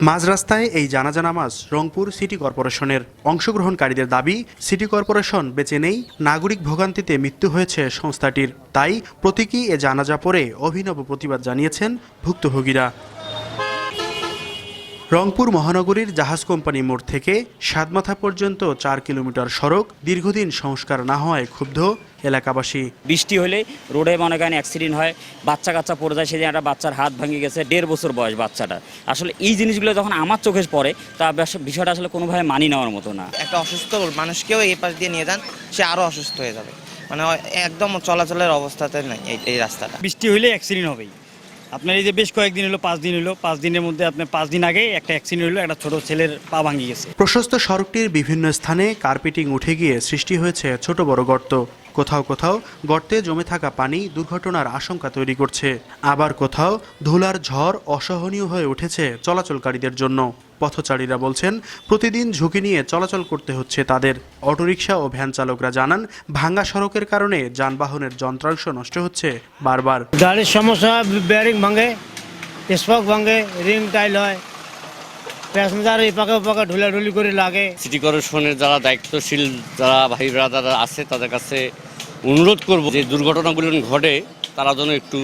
মাঝ রাস্তায় এই জানাজা নামাজ রংপুর সিটি কর্পোরেশনের। অংশগ্রহণকারীদের দাবি, সিটি কর্পোরেশন বেঁচে নেই, নাগরিক ভোগান্তিতে মৃত্যু হয়েছে সংস্থাটির। তাই প্রতীকী এ জানাজা পড়ে অভিনব প্রতিবাদ জানিয়েছেন ভুক্তভোগীরা। রংপুর মহানগরীর জাহাজ কোম্পানি মোড় থেকে সাতমাথা পর্যন্ত 4 কিলোমিটার সড়ক দীর্ঘদিন সংস্কার না হওয়ায় ক্ষুব্ধ এলাকাবাসী। বৃষ্টি হলে রোডে মনে করেন অ্যাক্সিডেন্ট হয়, বাচ্চা কাচ্চা পড়ে যায়। সেদিন একটা বাচ্চার হাত ভেঙে গেছে, 1.5 বছর বয়স বাচ্চাটা। আসলে এই জিনিসগুলো যখন আমার চোখে পড়ে, তা বিষয়টা আসলে কোনোভাবে মানি নেওয়ার মতো না। একটা অসুস্থ মানুষকেও এই পাশ দিয়ে নিয়ে যান, সে আরও অসুস্থ হয়ে যাবে। মানে একদম চলাচলের অবস্থাতে নাই এই রাস্তাটা। বৃষ্টি হলে অ্যাক্সিডেন্ট হবেই। আপনার এই যে বেশ কয়েকদিন হলো, 5 দিন হলো, 5 দিনের মধ্যে আপনার 5 দিন আগে একটা অ্যাক্সিডেন্ট হলো, একটা ছোট ছেলের পা ভাঙে গেছে। প্রশস্ত সড়কটির বিভিন্ন স্থানে কার্পেটিং উঠে গিয়ে সৃষ্টি হয়েছে ছোট বড় গর্ত। কোথাও কোথাও গর্তে জমে থাকা পানি দুর্ঘটনার আশঙ্কা তৈরি করছে, আবার কোথাও ধুলার ঝড় অসহনীয় হয়ে উঠেছে চলাচলকারীদের জন্য। পথচারীরা বলছেন, প্রতিদিন ঝুঁকি নিয়ে চলাচল করতে হচ্ছে তাদের। অটোরিকশা ও ভ্যান চালকরা জানান, ভাঙা সড়কের কারণে যানবাহনের যন্ত্রাংশ নষ্ট হচ্ছে বারবার। গাড়ির সমস্যা, বেয়ারিং ভাঙে, স্পক ভাঙে, রিং টাইল হয়, প্যাসেঞ্জার এই পাকা পাকা ঢুলাঢুলি করে লাগে। সিটি কর্পোরেশনের যারা দায়িত্বশীল যারা ভাই ব্রাদাররা আছে, তাদের কাছে অনুরোধ করব যে দুর্ঘটনাগুলো ঘটে তারা যেন একটু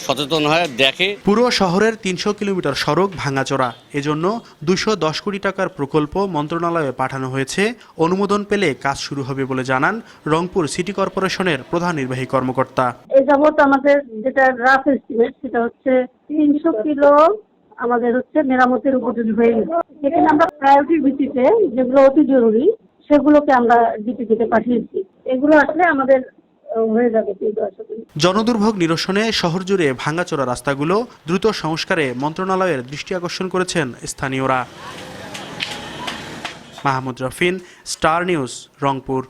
সচেতন হয়, দেখে। পুরো শহরের 300 কিলোমিটার সড়ক ভাঙাচোরা। এজন্য 210 কোটি টাকার প্রকল্প মন্ত্রণালয়ে পাঠানো হয়েছে। অনুমোদন পেলে কাজ শুরু হবে বলে জানান রংপুর সিটি কর্পোরেশনের প্রধান নির্বাহী কর্মকর্তা। এই যাবত আমাদের যেটা রাফ এস্টিমেট, সেটা হচ্ছে 300 কিলো আমাদের হচ্ছে মেরামতের উপযোগী হয়ে গেছে। এখানে আমরা প্রায়োরিটির ভিত্তিতে যেগুলো অতি জরুরি সেগুলোকে আমরা ডিপিতে পাঠিয়েছি। এগুলো আসলে আমাদের হয়ে যাবে। জনদুর্ভোগ নিরসনে শহর জুড়ে ভাঙাচোরা রাস্তাগুলো দ্রুত সংস্কারে মন্ত্রণালয়ের দৃষ্টি আকর্ষণ করেছেন স্থানীয়রা। Mahmud Rafin, star news, Rangpur.